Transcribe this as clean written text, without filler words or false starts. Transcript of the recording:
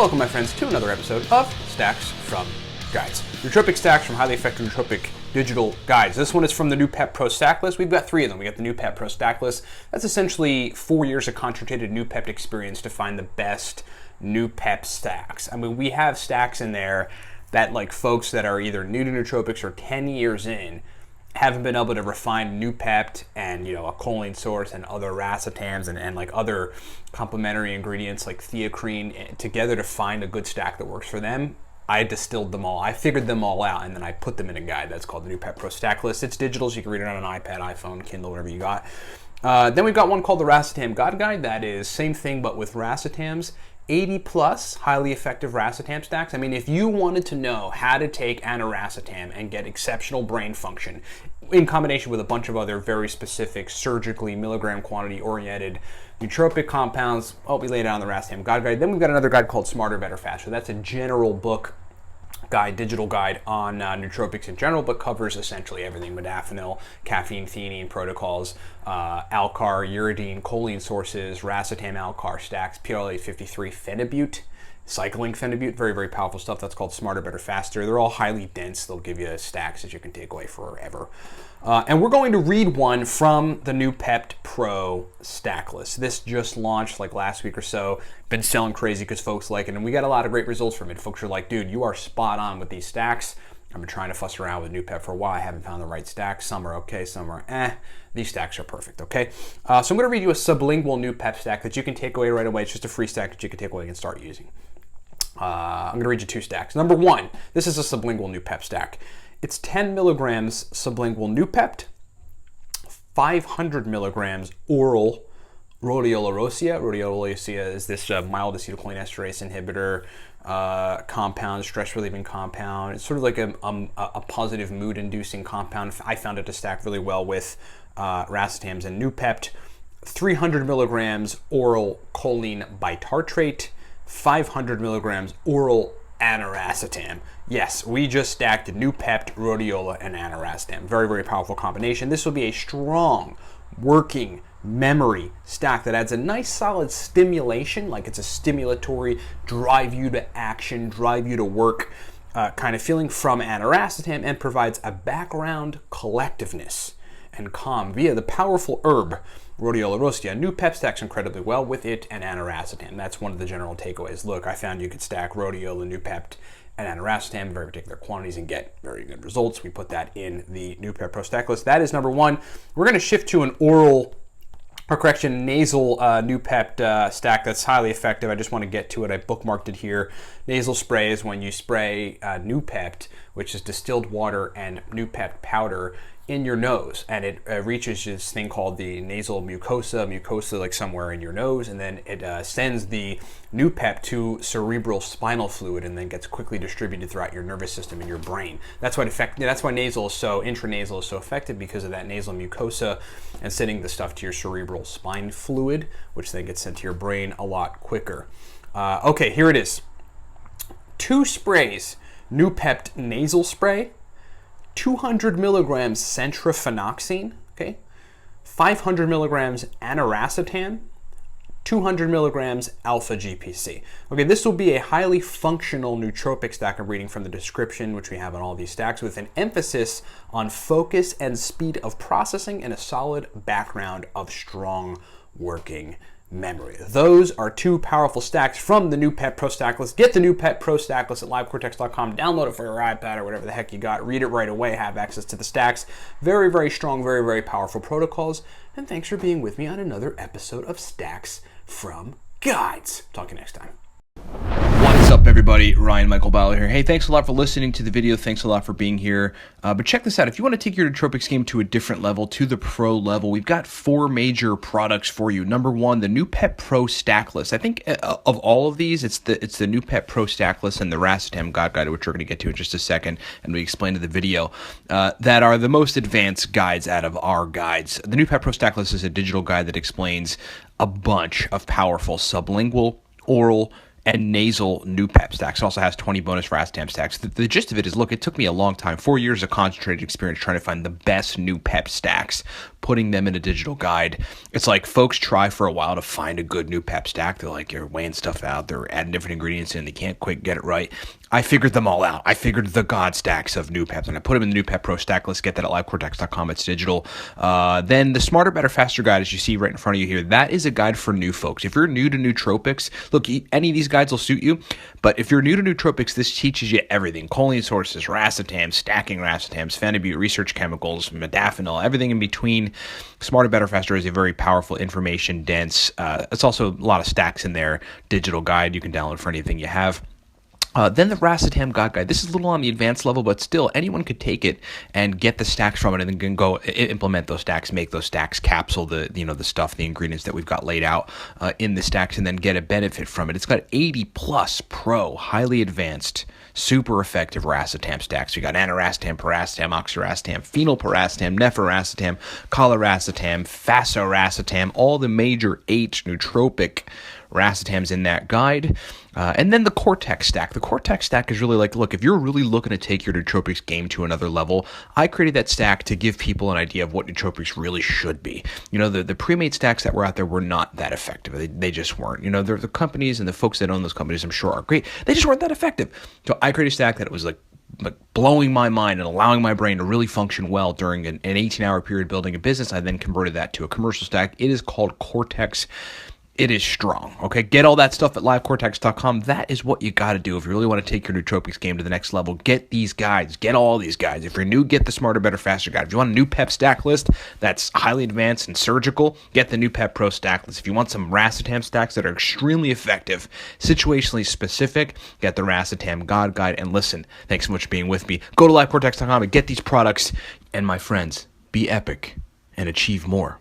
Welcome, my friends, to another episode of Stacks from Guides. Nootropic stacks from highly effective nootropic digital guides. This one is from the Noopept Pro Stack List. We've got three of them. We got the Noopept Pro Stack List. That's essentially 4 years of concentrated Noopept experience to find the best Noopept stacks. I mean, we have stacks in there that, like, folks that are either new to nootropics or 10 years in haven't been able to refine Noopept and, you know, a choline source and other racetams and like other complementary ingredients like theocrine together to find a good stack that works for them. I distilled them all. I figured them all out, and then I put them in a guide that's called the Noopept Pro Stack List. It's digital, so you can read it on an iPad, iPhone, Kindle, whatever you got. Then we've got one called the Racetam God Guide. That is same thing, but with racetams. 80 plus highly effective racetam stacks. I mean, if you wanted to know how to take aniracetam and get exceptional brain function in combination with a bunch of other very specific surgically milligram quantity oriented nootropic compounds, we laid it out on the Racetam God Guide. Then we've got another guide called Smarter, Better, Faster. That's a general book guide, digital guide on nootropics in general, but covers essentially everything: modafinil, caffeine, theanine protocols, alcar, uridine, choline sources, racetam, alcar stacks, PRL-853, phenibut, cycling phenibut, very, very powerful stuff. That's called Smarter, Better, Faster. They're all highly dense. They'll give you stacks that you can take away forever. And we're going to read one from the Noopept Pro Stack List. This just launched like last week or so. Been selling crazy because folks like it, and we got a lot of great results from it. Folks are like, dude, you are spot on with these stacks. I've been trying to fuss around with Noopept for a while. I haven't found the right stack. Some are okay, some are eh. These stacks are perfect, okay? So I'm going to read you a sublingual Noopept stack that you can take away right away. It's just a free stack that you can take away and start using. I'm going to read you two stacks. Number one, this is a sublingual Noopept stack. It's 10 milligrams sublingual Noopept, 500 milligrams oral rhodiola rosea. Rhodiola rosea is this mild acetylcholinesterase inhibitor compound, stress-relieving compound. It's sort of like a positive mood-inducing compound. I found it to stack really well with racetams and Noopept. 300 milligrams oral choline bitartrate, 500 milligrams oral aniracetam. Yes, we just stacked Noopept, rhodiola, and aniracetam. Very, very powerful combination. This will be a strong, working memory stack that adds a nice solid stimulation, like it's a stimulatory, drive you to action, drive you to work kind of feeling from aniracetam, and provides a background collectiveness and calm via the powerful herb rhodiola rosea. Noopept stacks incredibly well with it and aniracetam. That's one of the general takeaways. Look, I found you could stack rhodiola, Noopept, and aniracetam in very particular quantities and get very good results. We put that in the Noopept Pro Stack List. That is number one. We're going to shift to an oral, or correction, nasal Noopept stack that's highly effective. I just want to get to it. I bookmarked it here. Nasal spray is when you spray Noopept, which is distilled water and Noopept powder, in your nose, and it reaches this thing called the nasal mucosa like somewhere in your nose, and then it sends the Noopept to cerebral spinal fluid and then gets quickly distributed throughout your nervous system and your brain. That's why nasal is so, intranasal is so effective, because of that nasal mucosa and sending the stuff to your cerebral spine fluid, which then gets sent to your brain a lot quicker. Okay, here it is. 2 sprays Noopept nasal spray, 200 milligrams CENTROPHENOXINE, okay, 500 milligrams aniracetam, 200 milligrams alpha GPC. Okay, this will be a highly functional nootropic stack. I'm reading from the description, which we have on all these stacks, with an emphasis on focus and speed of processing and a solid background of strong working memory. Those are 2 powerful stacks from the Noopept Pro Stack List. Get the Noopept Pro Stack List at livecortex.com. Download it for your iPad or whatever the heck you got. Read it right away. Have access to the stacks. Very, very strong, very, very powerful protocols. And thanks for being with me on another episode of Stacks from Guides. Talk to you next time. What's up, everybody? Ryan Michael Bowler here. Hey, thanks a lot for listening to the video. Thanks a lot for being here. But check this out. If you want to take your nootropics game to a different level, to the pro level, we've got 4 major products for you. Number one, the Noopept Pro Stack List. I think of all of these, it's the Noopept Pro Stack List and the Racetam God Guide, which we're going to get to in just a second, and we explain in the video, that are the most advanced guides out of our guides. The Noopept Pro Stack List is a digital guide that explains a bunch of powerful sublingual, oral, and nasal Noopept stacks. It also has 20 bonus Racetam stacks. The gist of it is, look, it took me a long time, 4 years of concentrated experience trying to find the best Noopept stacks, putting them in a digital guide. It's like folks try for a while to find a good Noopept stack. They're like, you're weighing stuff out, they're adding different ingredients in, they can't quite get it right. I figured them all out. I figured the God stacks of Noopept, and I put them in the Noopept Pro stack list. Get that at livecortex.com. It's digital. Then the Smarter, Better, Faster guide, as you see right in front of you here, that is a guide for new folks. If you're new to nootropics, look, any of these guides will suit you, but if you're new to nootropics, this teaches you everything. Choline sources, Racetam, stacking Racetams, phenibut, research chemicals, modafinil, everything in between. Smarter, Better, Faster is a very powerful, information-dense, it's also a lot of stacks in there, digital guide you can download for anything you have. Then the Racetam God Guide. This is a little on the advanced level, but still, anyone could take it and get the stacks from it, and then can go implement those stacks, make those stacks, capsule the stuff, the ingredients that we've got laid out in the stacks, and then get a benefit from it. It's got 80 plus pro, highly advanced, super effective Racetam stacks. We got aniracetam, piracetam, oxiracetam, phenylpiracetam, nephiracetam, coliracetam, fasoracetam, all the major 8 nootropic Racetams in that guide. And then the Cortex stack. The Cortex stack is really like, look, if you're really looking to take your nootropics game to another level, I created that stack to give people an idea of what nootropics really should be. The pre-made stacks that were out there were not that effective. They just weren't. The companies and the folks that own those companies, I'm sure, are great. They just weren't that effective. So I created a stack that was like blowing my mind and allowing my brain to really function well during an 18-hour period building a business. I then converted that to a commercial stack. It is called Cortex. It is strong, okay? Get all that stuff at livecortex.com. That is what you got to do if you really want to take your nootropics game to the next level. Get these guides. Get all these guides. If you're new, get the Smarter, Better, Faster guide. If you want a Noopept stack list that's highly advanced and surgical, get the Noopept Pro stack list. If you want some Racetam stacks that are extremely effective, situationally specific, get the Racetam God Guide. And listen, thanks so much for being with me. Go to livecortex.com and get these products. And my friends, be epic and achieve more.